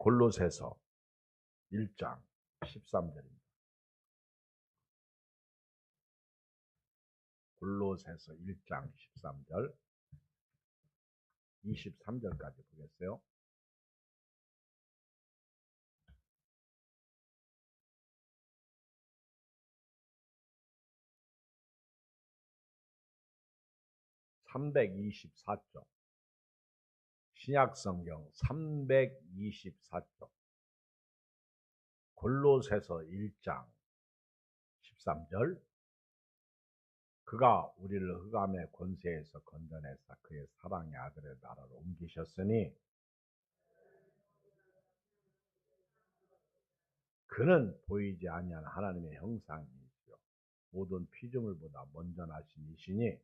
골로새서 1장 13절입니다. 골로새서 1장 13절 23절까지 보겠어요. (324쪽) 신약성경 324쪽 골로새서 1장 13절 그가 우리를 흑암의 권세에서 건져내사 그의 사랑의 아들의 나라로 옮기셨으니 그는 보이지 아니하는 하나님의 형상이시요 모든 피조물보다 먼저 나신 이시니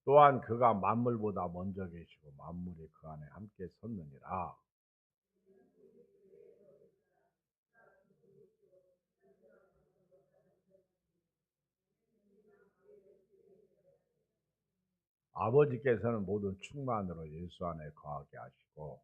또한 그가 만물보다 먼저 계시고 만물이 그 안에 함께 섰느니라. 아버지께서는 모든 충만으로 예수 안에 거하게 하시고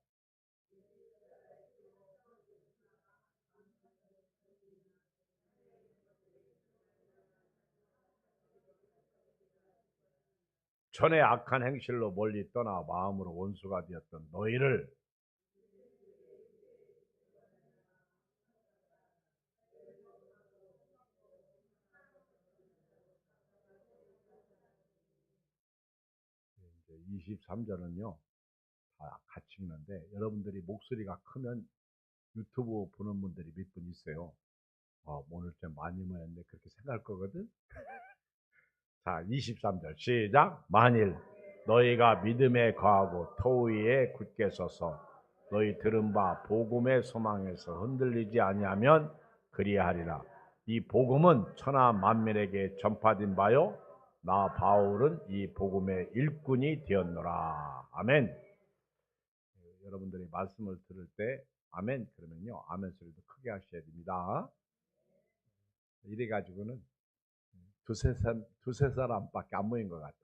전에 악한 행실로 멀리 떠나 마음으로 원수가 되었던 너희를 이제 23절은요 다 같이 읽는데 여러분들이 목소리가 크면 유튜브 보는 분들이 몇 분 있어요. 오늘 좀 많이 모였는데 그렇게 생각할 거거든. 자, 23절 시작. 만일 너희가 믿음에 거하고 터 위에 굳게 서서 너희 들은 바 복음의 소망에서 흔들리지 아니하면 그리하리라. 이 복음은 천하 만민에게 전파된 바요 나 바울은 이 복음의 일꾼이 되었노라. 아멘. 여러분들이 말씀을 들을 때 아멘 그러면요 아멘 소리도 크게 하셔야 됩니다. 이래 가지고는 두세 사람밖에 안 모인 것 같아.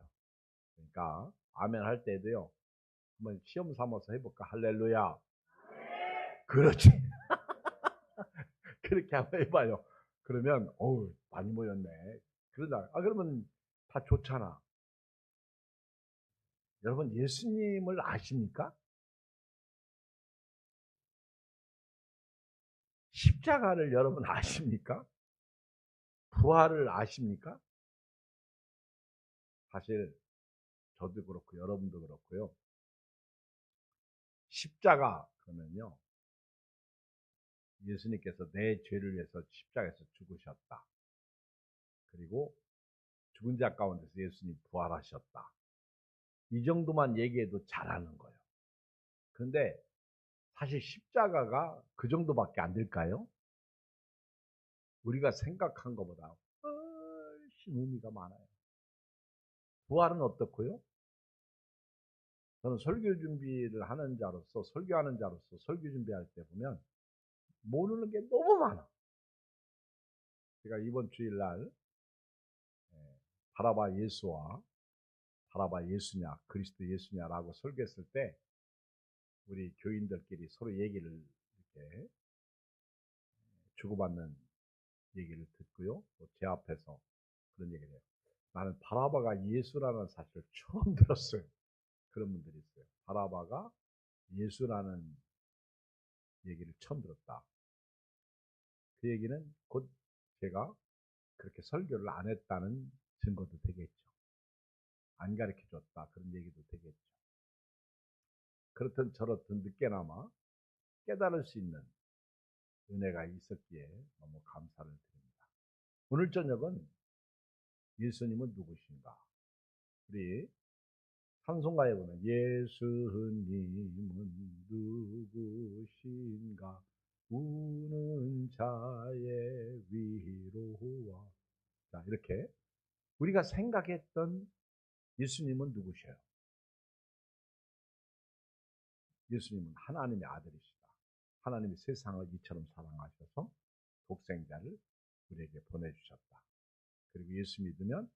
그러니까 아멘 할 때도요 한번 시험 삼아서 해볼까? 할렐루야. 그렇지. 그렇게 한번 해봐요. 그러면 어우 많이 모였네. 그러다 그러면 다 좋잖아. 여러분 예수님을 아십니까? 십자가를 여러분 아십니까? 부활을 아십니까? 사실 저도 그렇고 여러분도 그렇고요. 십자가 그러면요. 예수님께서 내 죄를 위해서 십자가에서 죽으셨다. 그리고 죽은 자 가운데서 예수님 부활하셨다. 이 정도만 얘기해도 잘하는 거예요. 그런데 사실 십자가가 그 정도밖에 안 될까요? 우리가 생각한 것보다 훨씬 의미가 많아요. 부활은 어떻고요? 저는 설교 준비를 하는 자로서 설교하는 자로서 설교 준비할 때 보면 모르는 게 너무 많아. 제가 이번 주일날 바라봐 예수와 바라봐 예수냐 그리스도 예수냐라고 설교했을 때 우리 교인들끼리 서로 얘기를 이렇게 주고받는 얘기를 듣고요. 또 제 앞에서 그런 얘기를 해요. 나는 바라바가 예수라는 사실을 처음 들었어요. 그런 분들이 있어요. 바라바가 예수라는 얘기를 처음 들었다. 그 얘기는 곧 제가 그렇게 설교를 안 했다는 증거도 되겠죠. 안 가르쳐 줬다. 그런 얘기도 되겠죠. 그렇든 저렇든 늦게나마 깨달을 수 있는 은혜가 있었기에 너무 감사를 드립니다. 오늘 저녁은 예수님은 누구신가? 우리 찬송가에 보면 예수님은 누구신가? 우는 자의 위로와 자 이렇게 우리가 생각했던 예수님은 누구셔요? 예수님은 하나님의 아들이시다. 하나님이 세상을 이처럼 사랑하셔서 독생자를 우리에게 보내주셨다. 그리고 예수 믿으면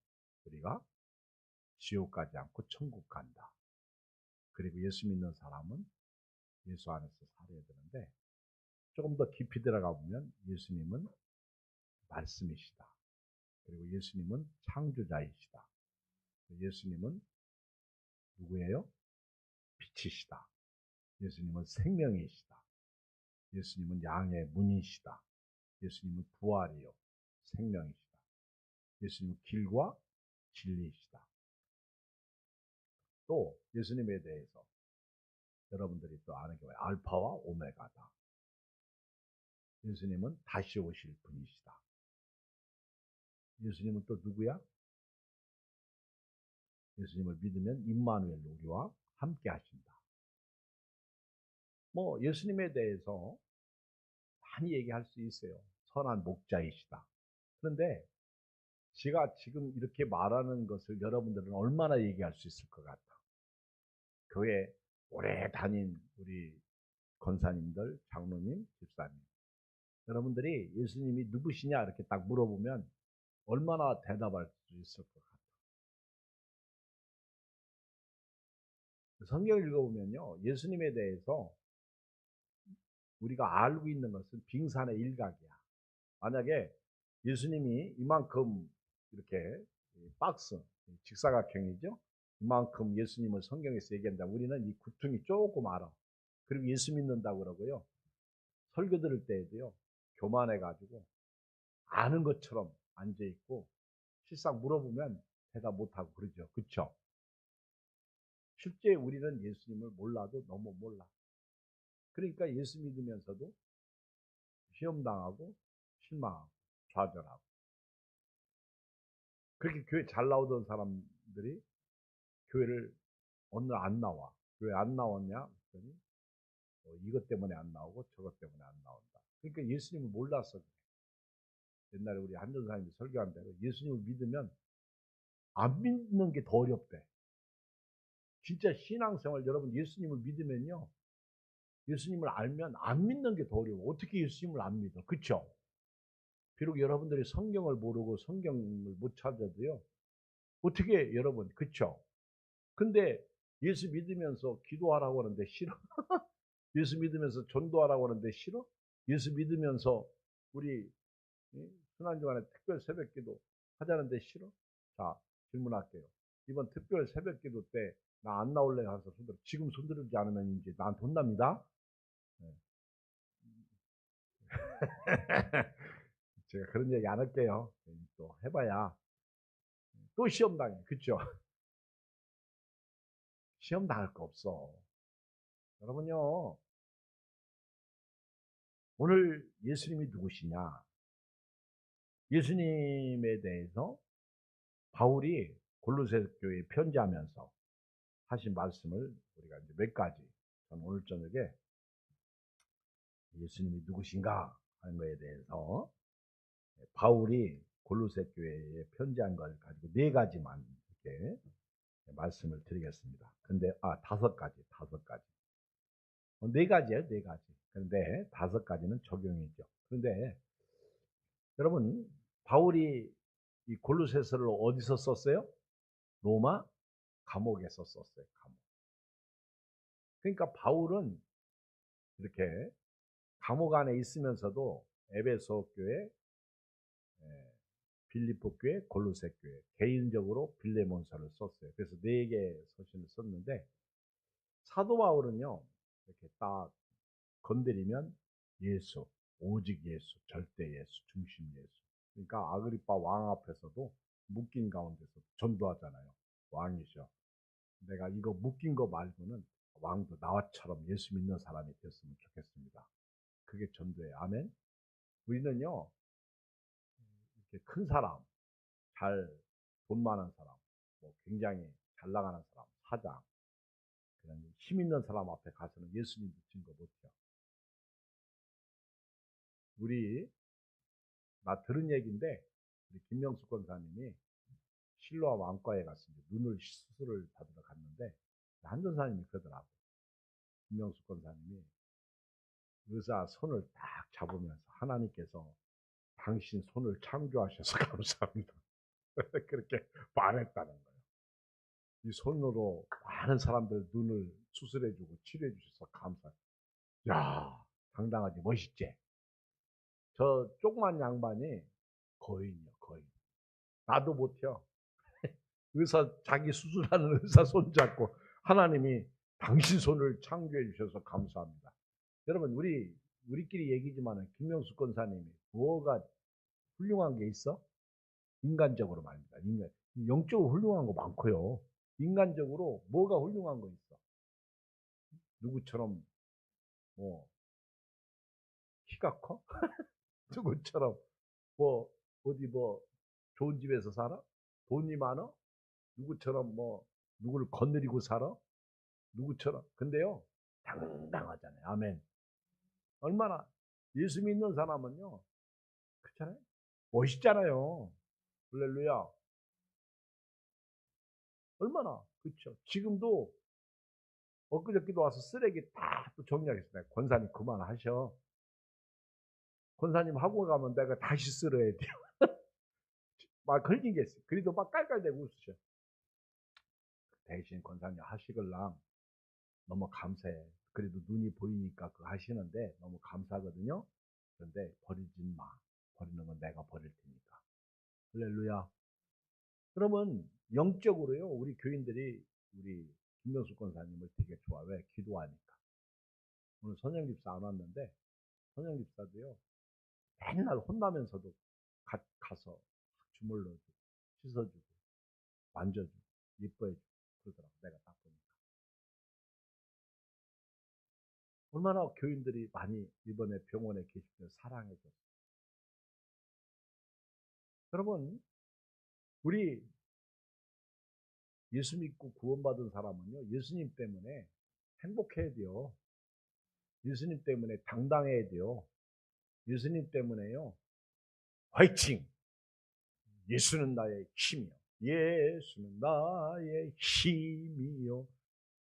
우리가 지옥 가지 않고 천국 간다. 그리고 예수 믿는 사람은 예수 안에서 살아야 되는데, 조금 더 깊이 들어가 보면 예수님은 말씀이시다. 그리고 예수님은 창조자이시다. 예수님은 누구예요? 빛이시다. 예수님은 생명이시다. 예수님은 양의 문이시다. 예수님은 부활이요 생명이시다. 예수님은 길과 진리이시다. 또 예수님에 대해서 여러분들이 또 아는 게 알파와 오메가다. 예수님은 다시 오실 분이시다. 예수님은 또 누구야? 예수님을 믿으면 임마누엘 우리와 함께 하신다. 뭐 예수님에 대해서 많이 얘기할 수 있어요. 선한 목자이시다. 그런데 제가 지금 이렇게 말하는 것을 여러분들은 얼마나 얘기할 수 있을 것 같아. 교회 오래 다닌 우리 권사님들, 장로님, 집사님, 여러분들이 예수님이 누구시냐 이렇게 딱 물어보면 얼마나 대답할 수 있을 것 같아. 성경을 읽어보면요, 예수님에 대해서 우리가 알고 있는 것은 빙산의 일각이야. 만약에 예수님이 이만큼 이렇게 박스, 직사각형이죠? 이만큼 예수님을 성경에서 얘기한다. 우리는 이 구퉁이 조금 알아. 그리고 예수 믿는다고 그러고요. 설교 들을 때에도요, 교만해가지고 아는 것처럼 앉아있고, 실상 물어보면 대답 못하고 그러죠. 그쵸? 실제 우리는 예수님을 몰라도 너무 몰라. 그러니까 예수 믿으면서도 시험당하고, 실망하고, 좌절하고. 그렇게 교회 잘 나오던 사람들이 교회를 어느 날 안 나와. 왜 안 나왔냐? 그랬더니 이것 때문에 안 나오고 저것 때문에 안 나온다. 그러니까 예수님을 몰라서 그래. 옛날에 우리 한전사님이 설교한 대로 예수님을 믿으면 안 믿는 게 더 어렵대. 진짜 신앙생활 여러분 예수님을 믿으면요. 예수님을 알면 안 믿는 게 더 어려워. 어떻게 예수님을 안 믿어? 그쵸? 비록 여러분들이 성경을 모르고 성경을 못 찾아도요. 어떻게 여러분, 그쵸? 근데 예수 믿으면서 기도하라고 하는데 싫어? 예수 믿으면서 전도하라고 하는데 싫어? 예수 믿으면서 우리 순환주간에 특별 새벽기도 하자는데 싫어? 자, 질문할게요. 이번 특별 새벽기도 때 나 안 나올래 해서 손들어. 지금 손들지 않으면 이제 나한테 혼납니다. 네. 제가 그런 얘기 안 할게요. 또 해봐야 또 시험 당해. 그쵸? 시험 당할 거 없어. 여러분요, 오늘 예수님이 누구시냐? 예수님에 대해서 바울이 골로새 교회에 편지하면서 하신 말씀을 우리가 이제 몇 가지, 저는 오늘 저녁에 예수님이 누구신가 하는 거에 대해서 바울이 골로새 교회에 편지한 걸 가지고 네 가지만 이렇게 말씀을 드리겠습니다. 근데 다섯 가지. 네 가지예요, 네 가지. 그런데 다섯 가지는 적용이죠. 그런데 여러분, 바울이 이 골로새서를 어디서 썼어요? 로마 감옥에서 썼어요. 감옥. 그러니까 바울은 이렇게 감옥 안에 있으면서도 에베소 교회, 빌립보 교회, 골로새 교회, 개인적으로 빌레몬서를 썼어요. 그래서 네 개의 서신을 썼는데 사도 바울은요, 이렇게 딱 건드리면 예수, 오직 예수, 절대 예수, 중심 예수. 그러니까 아그리파 왕 앞에서도 묶인 가운데서 전도하잖아요. 왕이셔. 내가 이거 묶인 거 말고는 왕도 나와처럼 예수 믿는 사람이 됐으면 좋겠습니다. 그게 전도예요. 아멘. 우리는요, 이렇게 큰 사람, 돈 많은 사람, 뭐 굉장히 잘 나가는 사람, 사장, 그런 힘 있는 사람 앞에 가서는 예수님 증거 못해요. 나 들은 얘기인데, 우리 김명숙 권사님이 실로암 왕과에 갔습니다. 눈을 수술을 받으러 갔는데, 한전사님이 그러더라고. 김명숙 권사님이 의사 손을 딱 잡으면서 하나님께서 당신 손을 창조하셔서 감사합니다. 그렇게 말했다는 거예요. 이 손으로 많은 사람들 눈을 수술해주고 치료해주셔서 감사해요. 야, 당당하지, 멋있지? 저 조그만 양반이 거인이요, 거인. 나도 못해요. 의사, 자기 수술하는 의사 손 잡고 하나님이 당신 손을 창조해 주셔서 감사합니다. 여러분, 우리끼리 얘기지만은 김명수 권사님이 뭐가 훌륭한 게 있어? 인간적으로 말입니다. 영적으로 훌륭한 거 많고요. 인간적으로 뭐가 훌륭한 거 있어? 누구처럼 뭐 키가 커? 누구처럼 뭐 어디 뭐 좋은 집에서 살아? 돈이 많아? 누구처럼 뭐 누구를 거느리고 살아? 누구처럼. 근데요, 당당하잖아요. 아멘. 얼마나 예수 믿는 사람은요, 그렇잖아요. 멋있잖아요. 할렐루야. 얼마나 그렇죠. 지금도 엊그저께도 와서 쓰레기 다 또 정리하겠습니다. 권사님 그만하셔. 권사님 하고 가면 내가 다시 쓸어야 돼요. 막 걸린 게 있어요. 그래도 막 깔깔대고 웃으셔. 대신 권사님 하시걸랑 너무 감사해. 그래도 눈이 보이니까 그거 하시는데 너무 감사하거든요. 그런데 버리진 마. 버리는 건 내가 버릴 테니까. 할렐루야. 그러면 영적으로요, 우리 교인들이 우리 김명수 권사님을 되게 좋아해. 왜? 기도하니까. 오늘 선영집사 안 왔는데 선영집사도요, 맨날 혼나면서도 가서 주물러주고 씻어주고 만져주고 예뻐해주고 그러더라고. 내가 딱 보니까 얼마나 교인들이 많이 이번에 병원에 계실 때 사랑해줬어요. 여러분, 우리 예수 믿고 구원받은 사람은요, 예수님 때문에 행복해야 돼요. 예수님 때문에 당당해야 돼요. 예수님 때문에요, 화이팅! 예수는 나의 힘이요. 예수는 나의 힘이요.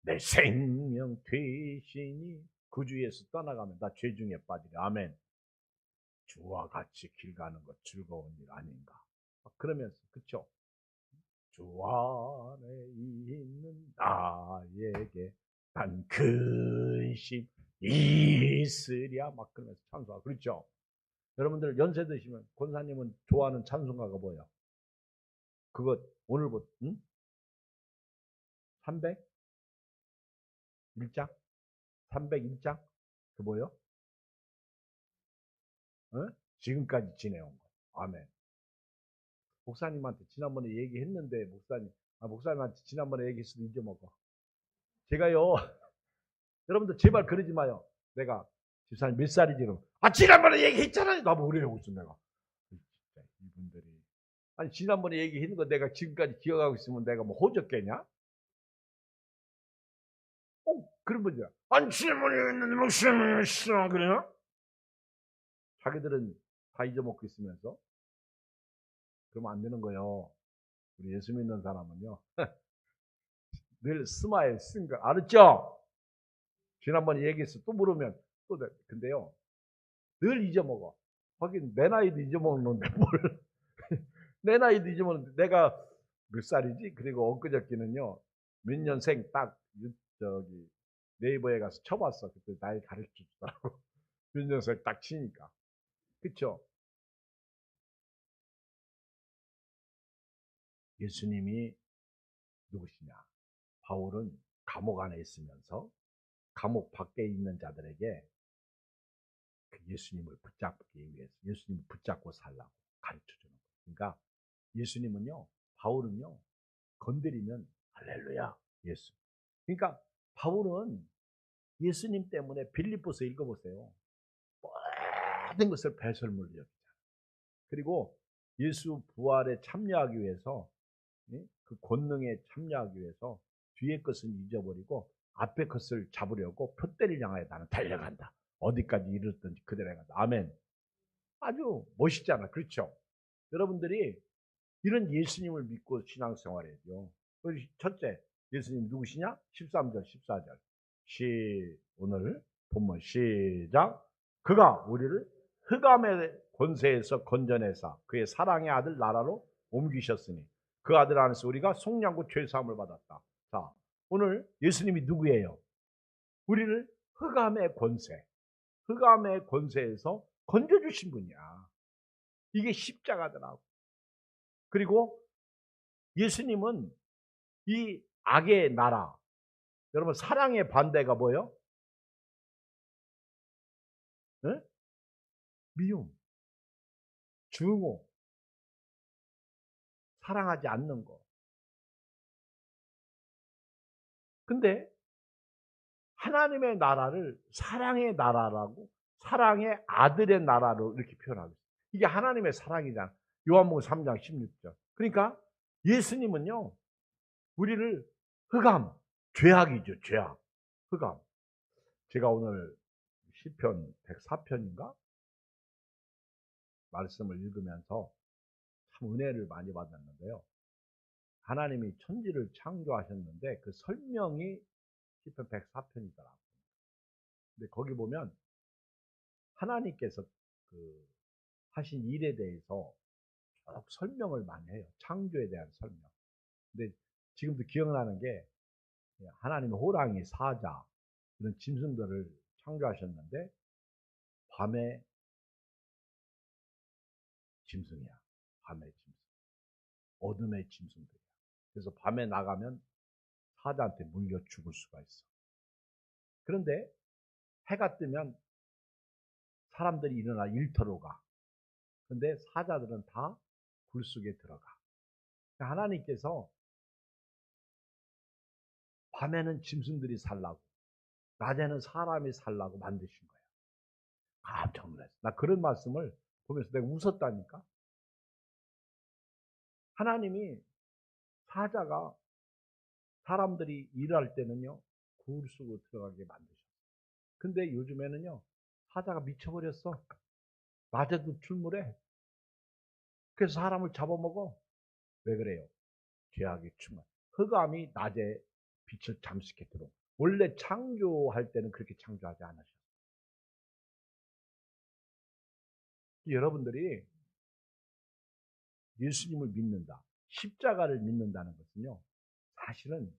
내 생명 되시니 그 주에서 떠나가면 나 죄 중에 빠지리. 아멘. 주와 같이 길 가는 것 즐거운 일 아닌가. 그러면서 그쵸? 주 안에 있는 나에게 단 근심 있으랴. 막 그러면서 찬송하. 그렇죠? 여러분들 연세 드시면 권사님은 좋아하는 찬송가가 뭐야? 그거 오늘부터 300? 1장? 301장? 그 뭐요? 어? 지금까지 지내온 거. 아멘. 목사님한테 지난번에 얘기했는데 목사님한테 지난번에 얘기했어도 잊어먹어. 제가요, 여러분들 제발 그러지 마요. 내가 집사님 몇 살이지? 그럼 지난번에 얘기했잖아요. 나보고 그래요. 무슨 내가. 진짜 이분들이. 아니 지난번에 얘기했는 거 내가 지금까지 기억하고 있으면 내가 뭐 호적겠냐? 그런 분이야. 아니 지난번에 얘기했는데 목사님이 싫어 그래요? 자기들은 다 잊어먹고 있으면서 그러면 안 되는 거예요. 우리 예수 믿는 사람은요. 늘 스마일 쓴 거 알았죠? 지난번에 얘기했어. 또 물으면 또 근데요. 늘 잊어먹어. 하긴 내 나이도 잊어먹는데 뭘. 내 나이도 잊어먹는데 내가 몇 살이지? 그리고 엊그저께는요. 몇 년생 딱 저기 네이버에 가서 쳐봤어. 그때 나이 가르쳐 주더라고. 몇 년생 딱 치니까. 그쵸? 예수님이 누구시냐? 바울은 감옥 안에 있으면서 감옥 밖에 있는 자들에게 그 예수님을 붙잡기 위해서 예수님을 붙잡고 살라고 가르쳐주는 거예요. 그러니까 예수님은요, 바울은요, 건드리면 할렐루야 예수. 그러니까 바울은 예수님 때문에 빌립보서 읽어보세요. 모든 것을 배설물로 여기잖아요. 그리고 예수 부활에 참여하기 위해서 그 권능에 참여하기 위해서 뒤에 것은 잊어버리고 앞에 것을 잡으려고 표대를 향하여 나는 달려간다. 어디까지 이르렀든지 그대로 간다. 아멘. 아주 멋있잖아. 그렇죠? 여러분들이 이런 예수님을 믿고 신앙생활해야죠. 첫째, 예수님 누구시냐? 13절, 14절. 오늘 본문 시작. 그가 우리를 흑암의 권세에서 건져내사 그의 사랑의 아들 나라로 옮기셨으니 그 아들 안에서 우리가 속량고 죄사함을 받았다. 자, 오늘 예수님이 누구예요? 우리를 흑암의 권세에서 건져주신 분이야. 이게 십자가더라고. 그리고 예수님은 이 악의 나라, 여러분 사랑의 반대가 뭐예요? 네? 미움, 증오, 사랑하지 않는 거. 근데 하나님의 나라를 사랑의 나라라고, 사랑의 아들의 나라로 이렇게 표현하고 있어요. 이게 하나님의 사랑이잖아. 요한복음 3장 16절. 그러니까 예수님은요, 우리를 흑암, 죄악이죠, 죄악. 흑암. 제가 오늘 시편 104편인가? 말씀을 읽으면서 참 은혜를 많이 받았는데요. 하나님이 천지를 창조하셨는데 그 설명이 시편 104편이더라고요. 근데 거기 보면 하나님께서 그 하신 일에 대해서 쭉 설명을 많이 해요. 창조에 대한 설명. 근데 지금도 기억나는 게 하나님의 호랑이, 사자 이런 짐승들을 창조하셨는데 밤에 짐승이야. 밤의 짐승. 어둠의 짐승들이야. 그래서 밤에 나가면 사자한테 물려 죽을 수가 있어. 그런데 해가 뜨면 사람들이 일어나 일터로 가. 근데 사자들은 다 굴 속에 들어가. 하나님께서 밤에는 짐승들이 살라고, 낮에는 사람이 살라고 만드신 거예요. 깜짝 놀랐어. 나 그런 말씀을 보면서 내가 웃었다니까. 하나님이 사자가 사람들이 일할 때는요, 굴 속으로 들어가게 만드셨어요. 근데 요즘에는요, 사자가 미쳐버렸어. 낮에도 출몰해. 그래서 사람을 잡아먹어. 왜 그래요? 죄악의 충만. 흑암이 낮에 빛을 잠식해 들어. 원래 창조할 때는 그렇게 창조하지 않으셨어요. 여러분들이 예수님을 믿는다, 십자가를 믿는다는 것은요, 사실은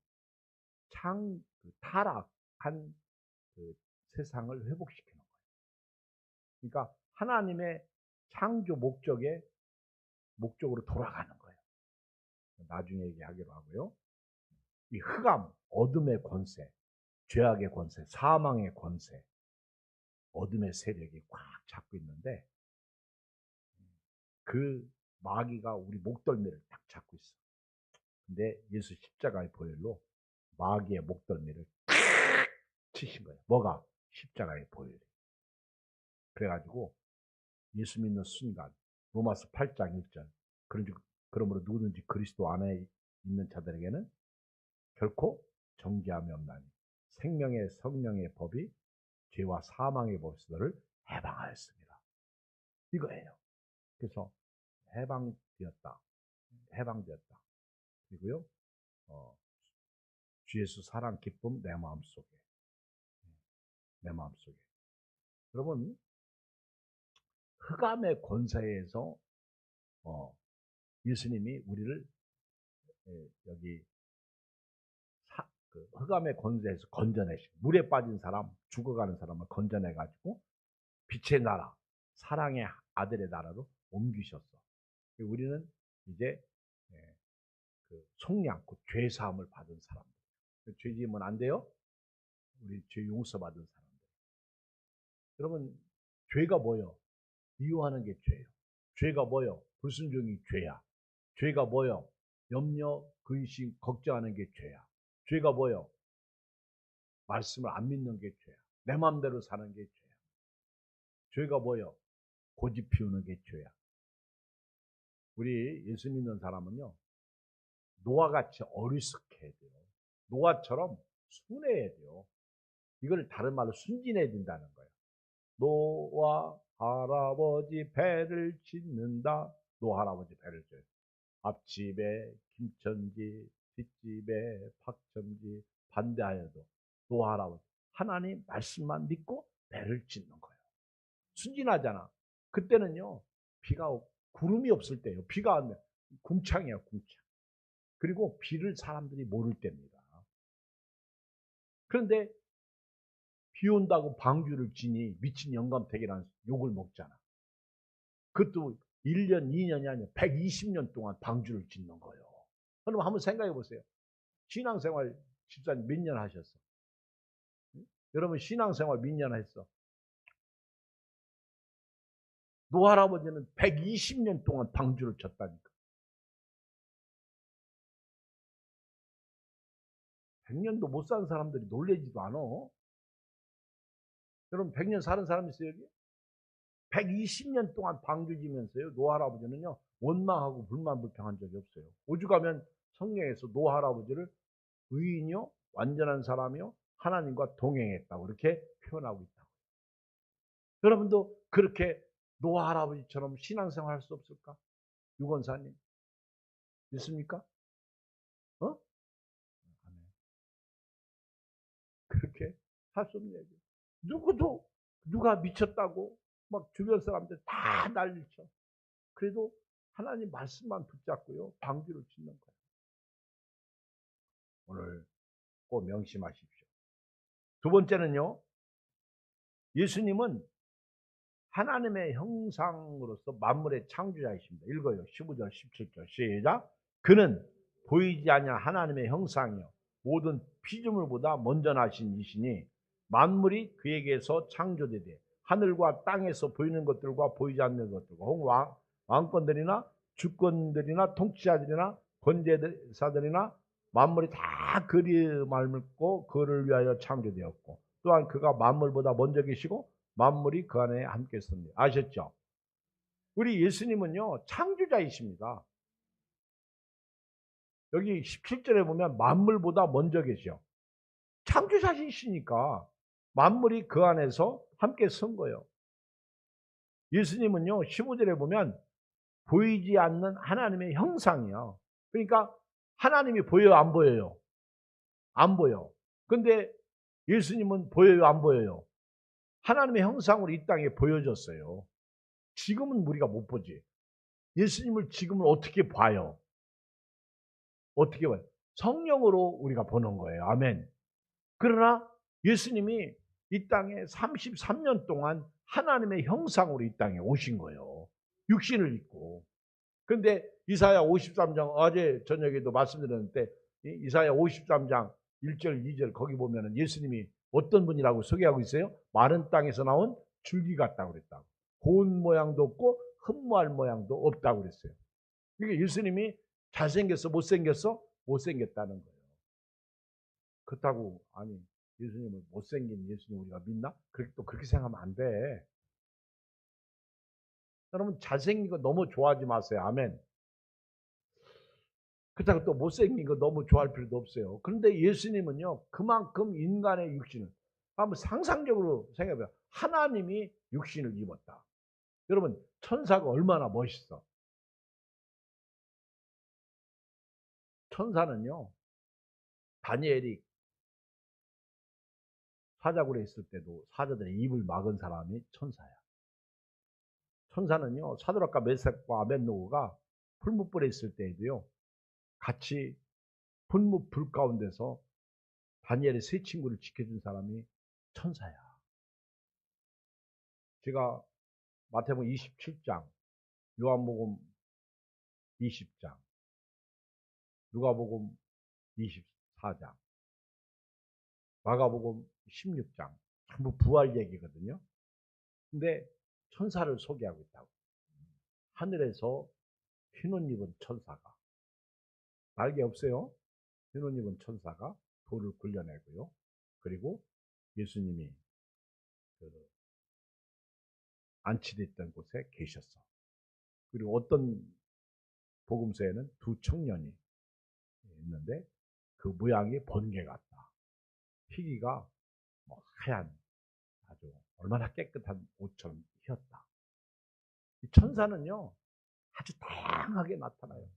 타락한 그 세상을 회복시키는 거예요. 그러니까 하나님의 창조 목적으로 돌아가는 거예요. 나중에 얘기하기로 하고요. 이 흑암, 어둠의 권세, 죄악의 권세, 사망의 권세, 어둠의 세력이 꽉 잡고 있는데 그 마귀가 우리 목덜미를 딱 잡고 있어. 근데 예수 십자가의 보혈로 마귀의 목덜미를 치신 거예요. 뭐가? 십자가의 보혈이. 그래가지고 예수 믿는 순간 로마서 8장 1절 그러므로 누구든지 그리스도 안에 있는 자들에게는 결코 정죄함이 없나니 생명의 성령의 법이 죄와 사망의 법들을 해방하였습니다. 이거예요. 그래서 해방되었다. 해방되었다. 그리고요. 주 예수 사랑 기쁨 내 마음속에. 내 마음속에. 여러분 흑암의 권세에서 예수님이 우리를 여기 그 흑암의 권세에서 건져내시고 물에 빠진 사람, 죽어가는 사람을 건져내가지고 빛의 나라, 사랑의 아들의 나라로 옮기셨어. 우리는 이제 그 속량, 그 죄 사함을 받은 사람들. 죄 지으면 안 돼요? 우리 죄 용서 받은 사람들. 여러분 죄가 뭐요? 미워하는 게 죄예요. 죄가 뭐요? 불순종이 죄야. 죄가 뭐요? 염려, 근심, 걱정하는 게 죄야. 죄가 뭐요? 말씀을 안 믿는 게 죄야. 내 마음대로 사는 게 죄야. 죄가 뭐요? 고집 피우는 게 죄야. 우리 예수 믿는 사람은요, 노아같이 어리숙해야 돼요. 노아처럼 순해야 돼요. 이걸 다른 말로 순진해야 된다는 거예요. 노아 할아버지 배를 짓는다. 노아 할아버지 배를 져요. 앞집에 김천지, 뒷집에 박천지 반대하여도 노아 할아버지 하나님 말씀만 믿고 배를 짓는 거예요. 순진하잖아. 그때는요, 구름이 없을 때예요. 비가 안 돼. 궁창이야, 궁창. 그리고 비를 사람들이 모를 때입니다. 그런데 비 온다고 방주를 지니 미친 영감택이라는 욕을 먹잖아. 그것도 1년, 2년이 아니라 120년 동안 방주를 짓는 거예요. 그럼 한번 생각해 보세요. 신앙생활 집사님 몇 년 하셨어? 응? 여러분 신앙생활 몇 년 했어? 노할아버지는 120년 동안 방주를 쳤다니까. 100년도 못 사는 사람들이 놀래지도 않아. 여러분 100년 사는 사람 있어요 여기? 120년 동안 방주지면서요. 노할아버지는요. 원망하고 불만불평한 적이 없어요. 오죽하면 성경에서 노할아버지를 의인이요 완전한 사람이요 하나님과 동행했다고 이렇게 표현하고 있다고. 여러분도 그렇게 노할아버지처럼 신앙생활 할 수 없을까? 유건사님 있습니까? 어? 그렇게 할 수 없는 얘기. 누구도 누가 미쳤다고 막 주변 사람들 다 난리쳐. 그래도 하나님 말씀만 붙잡고요 방주를 짓는 거예요. 오늘 꼭 명심하십시오. 두 번째는요. 예수님은 하나님의 형상으로서 만물의 창조자이십니다. 읽어요. 15절 17절 시작. 그는 보이지 아니한 하나님의 형상이요 모든 피조물보다 먼저 나신 이시니 만물이 그에게서 창조되되 하늘과 땅에서 보이는 것들과 보이지 않는 것들과 혹 왕권들이나 주권들이나 통치자들이나 권제사들이나 만물이 다 그리 말고 그를 위하여 창조되었고 또한 그가 만물보다 먼저 계시고 만물이 그 안에 함께 섭니다. 아셨죠? 우리 예수님은요 창조자이십니다. 여기 17절에 보면 만물보다 먼저 계셔. 창조자이시니까 만물이 그 안에서 함께 선 거예요. 예수님은요 15절에 보면 보이지 않는 하나님의 형상이요. 그러니까 하나님이 보여요 안 보여요? 안 보여. 근데 예수님은 보여요 안 보여요? 하나님의 형상으로 이 땅에 보여졌어요. 지금은 우리가 못 보지. 예수님을 지금은 어떻게 봐요? 어떻게 봐요? 성령으로 우리가 보는 거예요. 아멘. 그러나 예수님이 이 땅에 33년 동안 하나님의 형상으로 이 땅에 오신 거예요. 육신을 입고. 그런데 이사야 53장 어제 저녁에도 말씀드렸는데 이사야 53장 1절 2절 거기 보면은 예수님이 어떤 분이라고 소개하고 있어요? 마른 땅에서 나온 줄기 같다고 그랬다고. 고운 모양도 없고 흠모할 모양도 없다고 그랬어요. 그러니까 예수님이 잘생겼어 못생겼어? 못생겼다는 거예요. 그렇다고 아니 예수님을 못생긴 예수님 우리가 믿나? 또 그렇게 생각하면 안 돼. 여러분 잘생긴 거 너무 좋아하지 마세요. 아멘. 그렇다고 또 못생긴 거 너무 좋아할 필요도 없어요. 그런데 예수님은요 그만큼 인간의 육신을 한번 상상적으로 생각해봐요. 하나님이 육신을 입었다. 여러분 천사가 얼마나 멋있어. 천사는요 다니엘이 사자굴에 있을 때도 사자들의 입을 막은 사람이 천사야. 천사는요 사드락과 메삭과 아벳노고가 풀무불에 있을 때에도요 같이 풀무 불 가운데서 다니엘의 세 친구를 지켜준 사람이 천사야. 제가 마태복음 27장, 요한복음 20장, 누가복음 24장, 마가복음 16장 전부 부활 얘기거든요. 근데 천사를 소개하고 있다고. 하늘에서 흰옷 입은 천사가 날개 없어요. 흰옷 입은 천사가 돌을 굴려내고요. 그리고 예수님이 그 안치됐던 곳에 계셨어. 그리고 어떤 복음서에는 두 청년이 있는데 그 모양이 번개 같다. 희기가 뭐 하얀 아주 얼마나 깨끗한 옷처럼 휘었다. 이 천사는요 아주 다양하게 나타나요.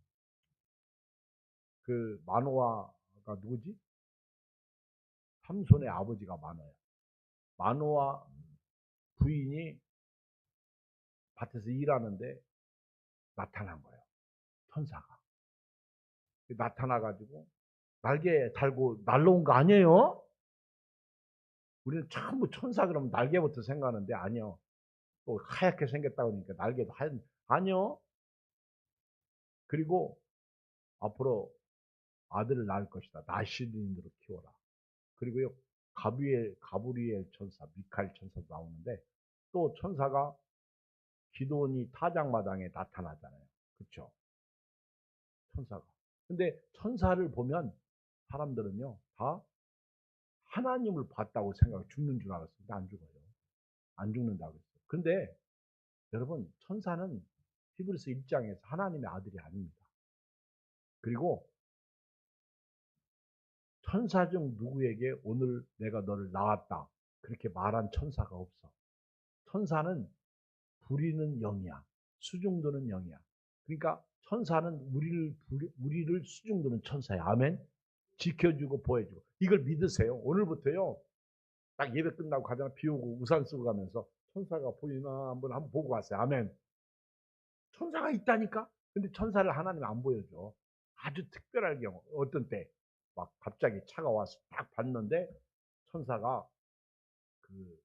그 마노아가 누구지? 삼손의 아버지가 마노야. 마노아 부인이 밭에서 일하는데 나타난 거예요. 천사가. 나타나가지고 날개 달고 날라온 거 아니에요? 우리는 전부 천사 그러면 날개부터 생각하는데 아니요. 또 하얗게 생겼다고 하니까 날개도 하얀, 아니요. 그리고 앞으로 아들을 낳을 것이다. 나시린으로 키워라. 그리고요, 가브리엘 천사, 미카엘 천사도 나오는데 또 천사가 기도원이 타작마당에 나타나잖아요. 그렇죠? 천사가. 근데 천사를 보면 사람들은요, 다 하나님을 봤다고 생각해 죽는 줄 알았어요. 근데 안 죽어요. 안 죽는다고 했어요. 근데 여러분, 천사는 히브리서 1장에서 하나님의 아들이 아닙니다. 그리고 천사 중 누구에게 오늘 내가 너를 낳았다 그렇게 말한 천사가 없어. 천사는 부리는 영이야. 수중도는 영이야. 그러니까 천사는 우리를 수중도는 천사야. 아멘. 지켜주고 보여주고. 이걸 믿으세요. 오늘부터요. 딱 예배 끝나고 가다가 비 오고 우산 쓰고 가면서 천사가 보이나 한번 보고 왔어요. 아멘. 천사가 있다니까? 근데 천사를 하나님 안 보여줘. 아주 특별할 경우. 어떤 때 막 갑자기 차가 와서 딱 봤는데 천사가 그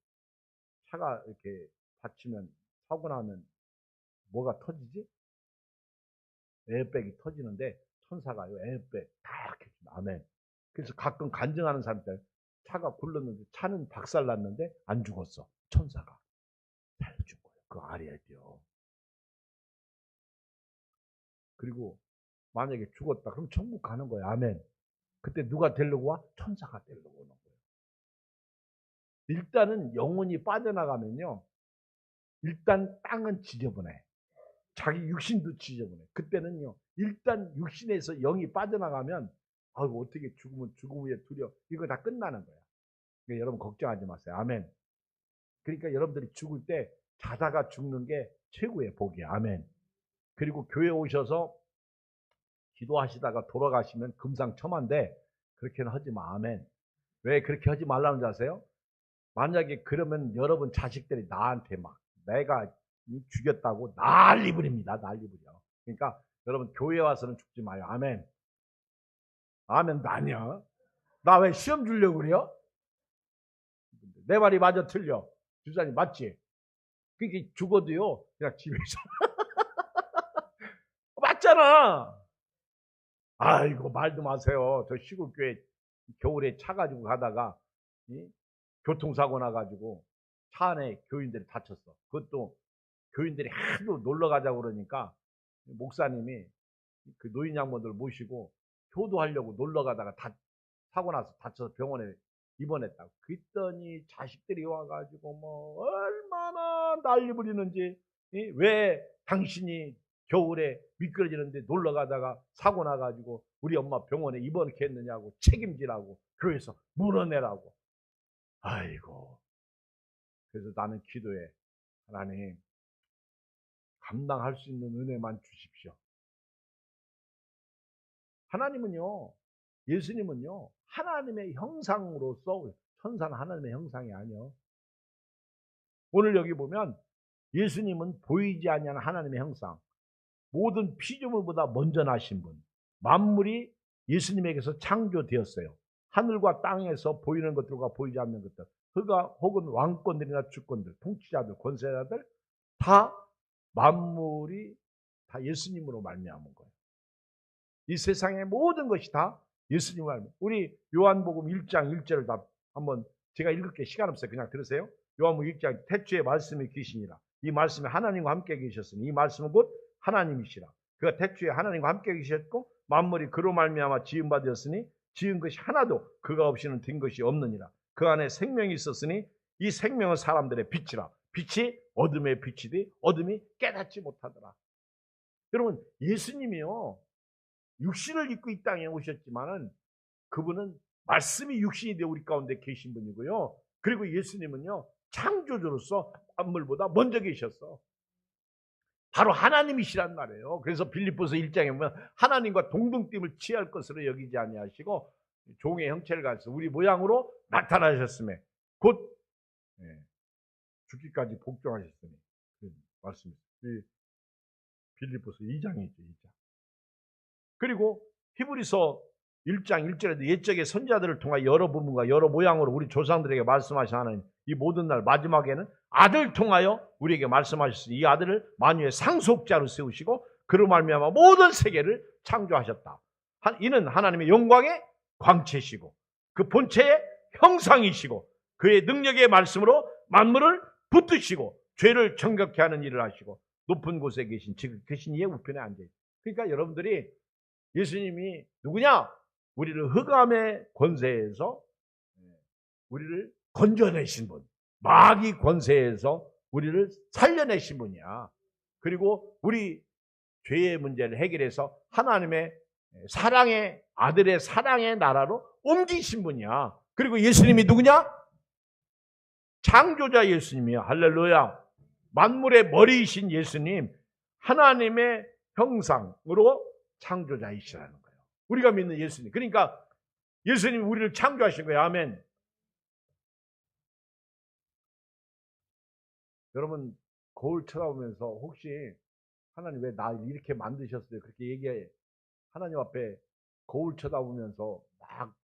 차가 이렇게 다치면 사고 나면 뭐가 터지지? 에어백이 터지는데 천사가요 에어백 다 이렇게 아멘. 그래서 가끔 간증하는 사람들 차가 굴렀는데 차는 박살났는데 안 죽었어. 천사가 살려준 거예요. 그거 알아야 돼요. 그리고 만약에 죽었다 그럼 천국 가는 거예요. 아멘. 그때 누가 데리고 와? 천사가 데리고 오는 거예요. 일단은 영혼이 빠져나가면요. 일단 땅은 지저분해. 자기 육신도 지저분해. 그때는요. 일단 육신에서 영이 빠져나가면 아이고 어떻게 죽으면 죽음 후에 두려워. 이거 다 끝나는 거야. 그러니까 여러분 걱정하지 마세요. 아멘. 그러니까 여러분들이 죽을 때 자다가 죽는 게 최고의 복이야. 아멘. 그리고 교회 오셔서 기도하시다가 돌아가시면 금상첨화인데 그렇게는 하지 마. 아멘. 왜 그렇게 하지 말라는 줄 아세요? 만약에 그러면 여러분 자식들이 나한테 막 내가 죽였다고 난리 부립니다. 난리 부려. 그러니까 여러분 교회 와서는 죽지 마요. 아멘. 아멘도 아니야. 나 왜 시험 주려고 그래요? 내 말이 맞아 틀려. 주사님 맞지? 그게 죽어도요. 그냥 집에서 맞잖아. 아이고 말도 마세요. 저 시골 교회 겨울에 차 가지고 가다가 교통사고 나가지고 차 안에 교인들이 다쳤어. 그것도 교인들이 하도 놀러 가자고 그러니까 목사님이 그 노인 양반들 모시고 효도하려고 놀러 가다가 사고 나서 다쳐서 병원에 입원했다고. 그랬더니 자식들이 와가지고 뭐 얼마나 난리 부리는지. 왜 당신이 겨울에 미끄러지는데 놀러 가다가 사고 나가지고 우리 엄마 병원에 입원했느냐고 책임지라고 교회에서 물어내라고. 아이고. 그래서 나는 기도해. 하나님 감당할 수 있는 은혜만 주십시오. 하나님은요, 예수님은요, 하나님의 형상으로서, 천사는 하나님의 형상이 아니요. 오늘 여기 보면 예수님은 보이지 아니하는 하나님의 형상, 모든 피조물보다 먼저 나신 분, 만물이 예수님에게서 창조되었어요. 하늘과 땅에서 보이는 것들과 보이지 않는 것들, 그가 혹은 왕권들이나 주권들, 통치자들, 권세자들 다 만물이 다 예수님으로 말미암은 거예요. 이 세상의 모든 것이 다 예수님을 알면. 우리 요한복음 1장 1절을 다 한번 제가 읽을게. 시간 없어요. 그냥 들으세요. 요한복음 1장 태초에 말씀이 계시니라. 이 말씀이 하나님과 함께 계셨으니 이 말씀은 곧 하나님이시라. 그가 태초에 하나님과 함께 계셨고 만물이 그로 말미암아 지은 바 되었으니 지은 것이 하나도 그가 없이는 된 것이 없느니라. 그 안에 생명이 있었으니 이 생명은 사람들의 빛이라. 빛이 어둠의 빛이되 어둠이 깨닫지 못하더라. 여러분 예수님이요. 육신을 입고 이 땅에 오셨지만은 그분은 말씀이 육신이 되어 우리 가운데 계신 분이고요. 그리고 예수님은요. 창조주로서 만물보다 먼저 계셨어. 바로 하나님이시란 말이에요. 그래서 빌립보서 1장에 보면 하나님과 동등됨을 취할 것으로 여기지 아니하시고 종의 형체를 가지고 우리 모양으로 나타나셨음에 곧 죽기까지 복종하셨으니 말씀이 빌립보서 2장이죠. 2장. 그리고 히브리서 1장 1절에도 옛적의 선지자들을 통하여 여러 부분과 여러 모양으로 우리 조상들에게 말씀하신 하나님, 이 모든 날 마지막에는 아들 통하여 우리에게 말씀하셨으니 이 아들을 만유의 상속자로 세우시고 그로 말미암아 모든 세계를 창조하셨다. 이는 하나님의 영광의 광채시고 그 본체의 형상이시고 그의 능력의 말씀으로 만물을 붙드시고 죄를 정결케 하는 일을 하시고 높은 곳에 계신 계신 이의 우편에 앉아있다. 그러니까 여러분들이 예수님이 누구냐? 우리를 흑암의 권세에서 우리를 건져내신 분, 마귀 권세에서 우리를 살려내신 분이야. 그리고 우리 죄의 문제를 해결해서 하나님의 사랑의 아들의 사랑의 나라로 옮기신 분이야. 그리고 예수님이 누구냐? 창조자 예수님이야. 할렐루야. 만물의 머리이신 예수님, 하나님의 형상으로 창조자이시라는 거예요. 우리가 믿는 예수님. 그러니까 예수님이 우리를 창조하신 거예요. 아멘. 여러분 거울 쳐다보면서 혹시 하나님 왜 나 이렇게 만드셨어요? 그렇게 얘기해. 하나님 앞에 거울 쳐다보면서 막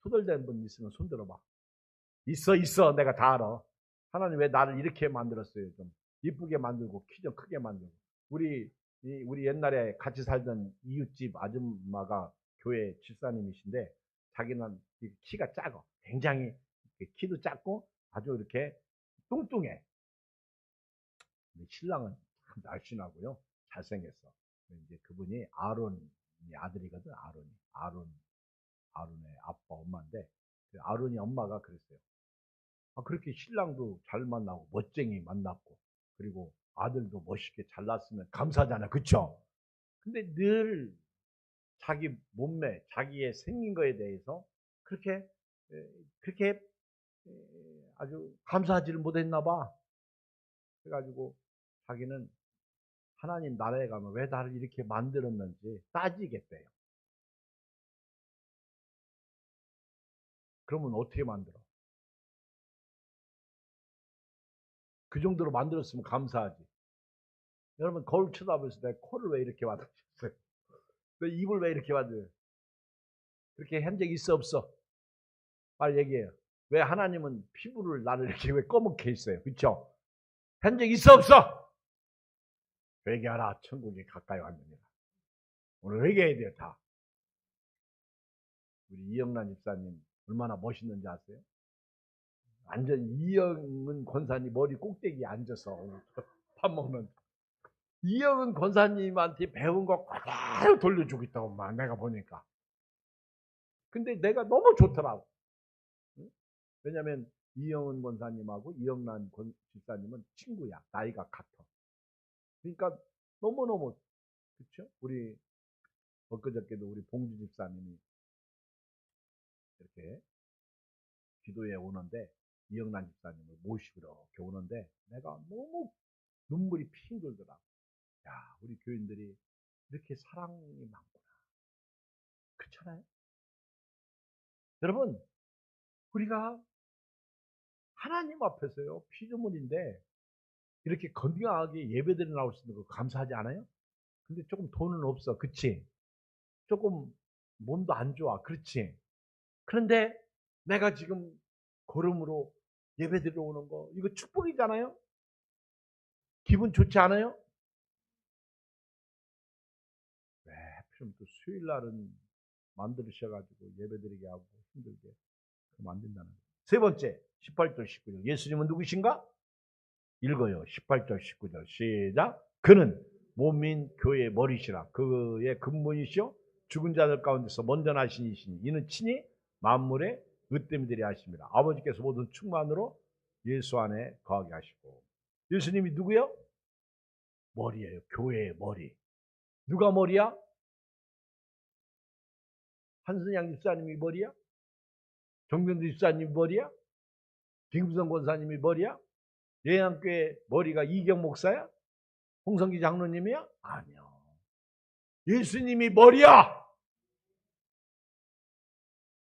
투덜대는 분 있으면 손 들어봐. 있어. 내가 다 알아. 하나님 왜 나를 이렇게 만들었어요? 좀 이쁘게 만들고 키 좀 크게 만들고. 우리 옛날에 같이 살던 이웃집 아줌마가 교회 집사님이신데 자기는 키가 작아. 굉장히 키도 작고 아주 이렇게 뚱뚱해. 신랑은 참 날씬하고요. 잘생겼어. 이제 그분이 아론이 아들이거든. 아론의 아빠 엄마인데 그 아론이 엄마가 그랬어요. 그렇게 신랑도 잘 만나고 멋쟁이 만났고 그리고 아들도 멋있게 잘 낳았으면 감사하잖아. 그쵸? 근데 늘 자기 몸매, 자기의 생긴 거에 대해서 그렇게 아주 감사하지를 못했나 봐. 그래가지고 자기는 하나님 나라에 가면 왜 나를 이렇게 만들었는지 따지겠대요. 그러면 어떻게 만들어? 그 정도로 만들었으면 감사하지. 여러분 거울 쳐다보면서 내 코를 왜 이렇게 만드셨어요? 내 입을 왜 이렇게 만들어요? 그렇게 한 적 있어 없어? 빨리 얘기해요. 왜 하나님은 피부를 나를 이렇게 왜 검게 했어요? 그렇죠? 한 적 있어 없어? 회개하라. 천국이 가까이 왔느니라. 오늘 회개해야 돼요. 다. 우리 이영란 집사님 얼마나 멋있는지 아세요? 완전 이영은 권사님 머리 꼭대기에 앉아서 밥 먹는 이영은 권사님한테 배운 거 그대로 돌려주고 있다고 막 내가 보니까. 근데 내가 너무 좋더라고. 왜냐면 이영은 권사님하고 이영란 집사님은 친구야. 나이가 같아. 그러니까 너무너무 그렇죠? 우리 엊그저께도 우리 봉주 집사님이 이렇게 기도에 오는데 이영란 집사님을 모시고 이렇게 오는데 내가 너무 눈물이 핑 돌더라. 야, 우리 교인들이 이렇게 사랑이 많구나. 그렇잖아요? 여러분, 우리가 하나님 앞에서요, 피조물인데 이렇게 건강하게 예배드려 나올 수 있는 거 감사하지 않아요? 근데 조금 돈은 없어. 그치? 조금 몸도 안 좋아. 그렇지? 그런데 내가 지금 걸음으로 예배드리러 오는 거 이거 축복이잖아요? 기분 좋지 않아요? 왜 하필이면 또 수요일 날은 만들으셔가지고 예배드리게 하고 힘들게 만든다는 거예요. 세 번째 18절 19절 예수님은 누구신가? 읽어요. 18절 19절 시작. 그는 몸인 교회의 머리시라. 그의 근본이시요 죽은 자들 가운데서 먼저 나신 이시니 이는 친히 만물의 으뜸이 되려 하십니다. 아버지께서 모든 충만으로 예수 안에 거하게 하시고. 예수님이 누구요? 머리예요. 교회의 머리. 누가 머리야? 한순양 집사님이 머리야? 정병주 집사님이 머리야? 김구성 권사님이 머리야? 예양교회 머리가 이경 목사야? 홍성기 장로님이야? 아니요. 예수님이 머리야.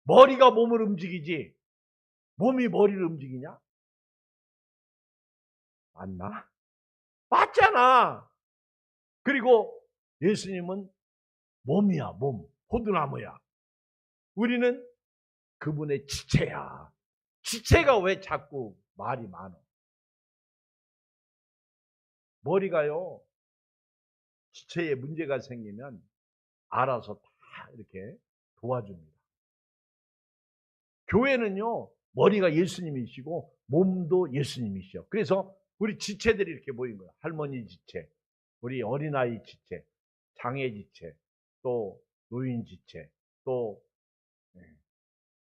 머리가 몸을 움직이지 몸이 머리를 움직이냐? 맞나? 맞잖아. 그리고 예수님은 몸이야, 몸. 포도나무야. 우리는 그분의 지체야. 지체가 왜 자꾸 말이 많어? 머리가요, 지체에 문제가 생기면 알아서 다 이렇게 도와줍니다. 교회는요, 머리가 예수님이시고 몸도 예수님이시죠. 그래서 우리 지체들이 이렇게 모인 거예요. 할머니 지체, 우리 어린아이 지체, 장애 지체, 또 노인 지체, 또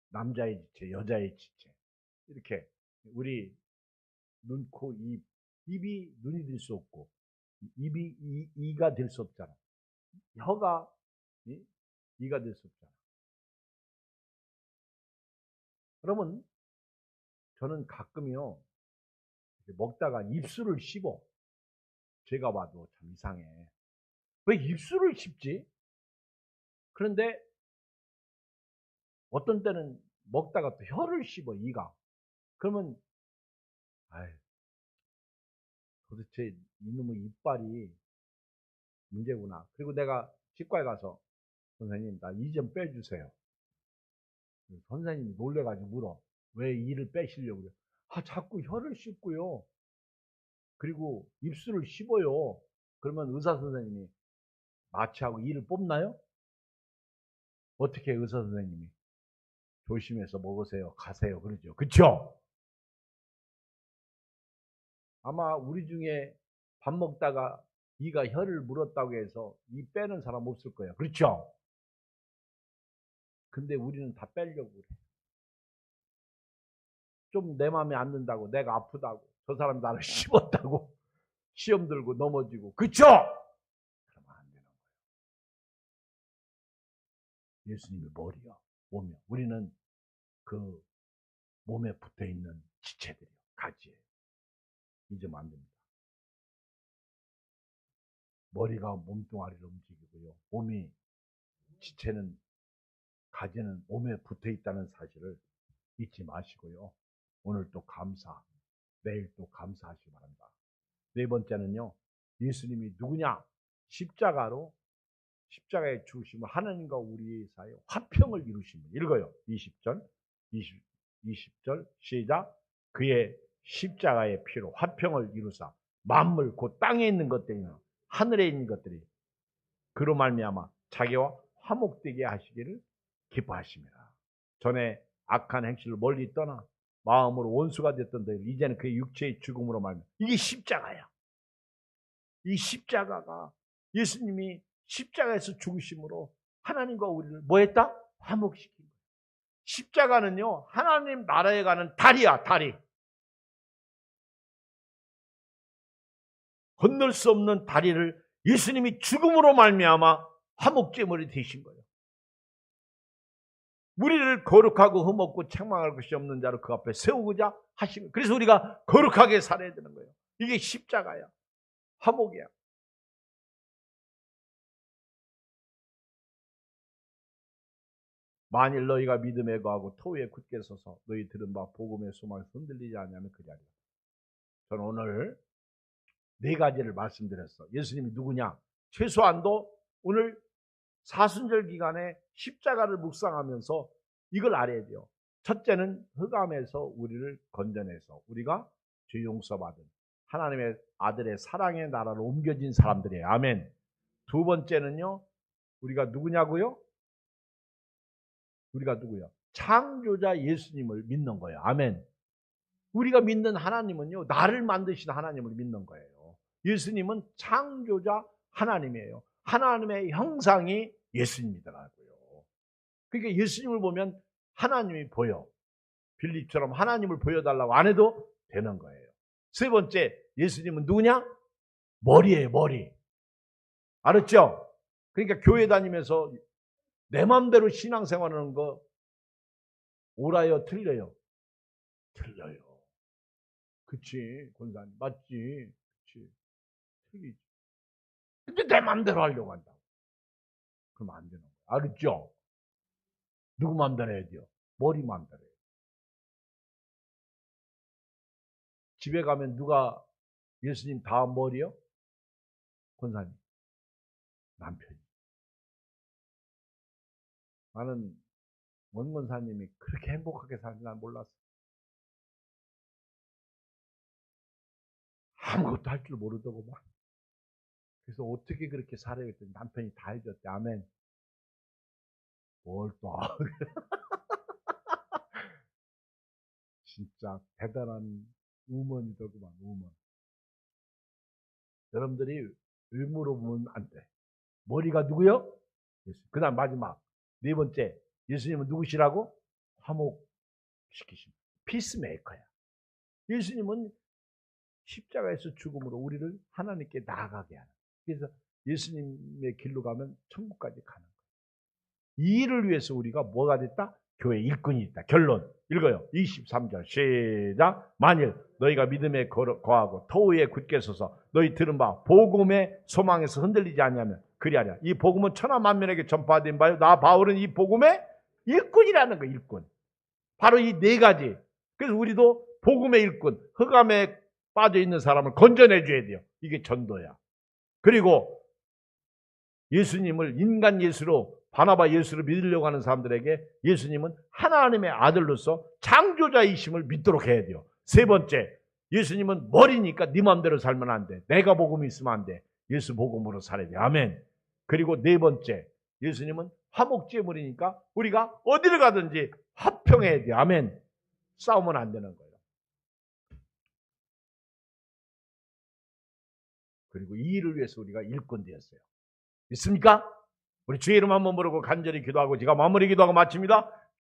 남자의 지체, 여자의 지체. 이렇게 우리 눈, 코, 입. 입이 눈이 될 수 없고 입이 이가 될 수 없잖아. 혀가 이가 될 수 없잖아. 그러면 저는 가끔요, 먹다가 입술을 씹어. 제가 봐도 참 이상해. 왜 입술을 씹지? 그런데 어떤 때는 먹다가 또 혀를 씹어, 이가. 그러면 아이, 도대체 이놈의 이빨이 문제구나. 그리고 내가 치과에 가서 선생님 나 이 좀 빼주세요. 선생님이 놀래가지고 물어. 왜 이를 빼시려고 그래? 아, 자꾸 혀를 씹고요. 그리고 입술을 씹어요. 그러면 의사 선생님이 마취하고 이를 뽑나요? 어떻게 의사 선생님이 조심해서 먹으세요. 가세요. 그러죠. 그쵸? 아마 우리 중에 밥 먹다가 이가 혀를 물었다고 해서 이 빼는 사람 없을 거예요. 그렇죠? 근데 우리는 다 빼려고 그래. 좀 내 마음에 안 든다고, 내가 아프다고, 저 사람 나를 씹었다고, 시험 들고 넘어지고. 그쵸? 그러면 안 되는 거예요. 예수님의 머리요, 몸이요. 우리는 그 몸에 붙어 있는 지체들이요, 가지예요. 잊으면 안 됩니다. 머리가 몸뚱아리를 움직이고요. 몸이, 지체는, 가지는 몸에 붙어 있다는 사실을 잊지 마시고요. 오늘 또 감사, 내일 또 감사하시기 바랍니다. 네 번째는요, 예수님이 누구냐? 십자가에 죽으심을 하나님과 우리 사이에 화평을 이루신 분. 읽어요. 20절, 20절 시작. 그의 십자가의 피로 화평을 이루사 만물 곧 땅에 있는 것들이나 하늘에 있는 것들이 그로 말미암아 자기와 화목되게 하시기를 기뻐하십니다. 전에 악한 행실을 멀리 떠나 마음으로 원수가 됐던 너희를 이제는 그의 육체의 죽음으로 말미암아, 이게 십자가야. 이 십자가가, 예수님이 십자가에서 죽으심으로 하나님과 우리를 뭐 했다? 화목시킨 거예요. 십자가는요, 하나님 나라에 가는 다리야, 다리. 건널 수 없는 다리를 예수님이 죽음으로 말미암아 화목제물이 되신 거예요. 우리를 거룩하고 흠없고 책망할 것이 없는 자로 그 앞에 세우고자 하신 거예요. 그래서 우리가 거룩하게 살아야 되는 거예요. 이게 십자가야. 화목이야. 만일 너희가 믿음에 거하고 토에 굳게 서서 너희 들은 바 복음의 소망을 흔들리지 않으면 그리하리라. 저는 오늘 네 가지를 말씀드렸어. 예수님이 누구냐? 최소한도 오늘 사순절 기간에 십자가를 묵상하면서 이걸 알아야 돼요. 첫째는 흑암에서 우리를 건져내서 우리가 죄 용서받은 하나님의 아들의 사랑의 나라로 옮겨진 사람들이에요. 아멘. 두 번째는요, 우리가 누구냐고요? 우리가 누구요? 창조자 예수님을 믿는 거예요. 아멘. 우리가 믿는 하나님은요, 나를 만드신 하나님을 믿는 거예요. 예수님은 창조자 하나님이에요. 하나님의 형상이 예수님이더라고요. 그러니까 예수님을 보면 하나님이 보여. 빌립처럼 하나님을 보여달라고 안 해도 되는 거예요. 세 번째, 예수님은 누구냐? 머리예요, 머리. 알았죠? 그러니까 교회 다니면서 내 마음대로 신앙생활하는 거 옳아요, 틀려요? 틀려요. 그치, 권사님. 맞지. 그치. 틀리지. 근데 내 마음대로 하려고 한다고. 그럼 안 되는 거야. 알았죠? 누구 마음대로 해야 돼요? 머리 마음대로 해요. 집에 가면 누가 예수님 다음 머리요? 권사님. 남편이. 나는 원 권사님이 그렇게 행복하게 사는 줄 몰랐어. 아무것도 할 줄 모르더구만. 그래서 어떻게 그렇게 살아야 했더니 남편이 다 해줬대. 아멘. 뭘 또. 진짜 대단한 우먼이더구만, 우먼. 여러분들이 의무로 보면 안 돼. 머리가 누구요? 예수. 그 다음 마지막. 네 번째. 예수님은 누구시라고? 화목시키십니다. 피스메이커야. 예수님은 십자가에서 죽음으로 우리를 하나님께 나아가게 하는. 그래서 예수님의 길로 가면 천국까지 가는 거예요. 이 일을 위해서 우리가 뭐가 됐다? 교회 일꾼이 있다. 결론 읽어요. 23절 시작. 만일 너희가 믿음에 거하고 토의에 굳게 서서 너희 들은 바 복음의 소망에서 흔들리지 않냐면 그리하랴. 이 복음은 천하 만민에게 전파된 바요. 나 바울은 이 복음의 일꾼이라는 거예요. 일꾼. 바로 이 네 가지. 그래서 우리도 복음의 일꾼, 흑암에 빠져 있는 사람을 건져내 줘야 돼요. 이게 전도야. 그리고 예수님을 인간 예수로 바나바 예수를 믿으려고 하는 사람들에게 예수님은 하나님의 아들로서 창조자이심을 믿도록 해야 돼요. 세 번째, 예수님은 머리니까 네 마음대로 살면 안 돼. 내가 복음이 있으면 안 돼. 예수 복음으로 살아야 돼. 아멘. 그리고 네 번째, 예수님은 화목제물이니까 우리가 어디를 가든지 화평해야 돼. 아멘. 싸우면 안 되는 거예요. 그리고 이 일을 위해서 우리가 일꾼 되었어요. 믿습니까? 우리 주의 이름 한번 부르고 간절히 기도하고 제가 마무리 기도하고 마칩니다.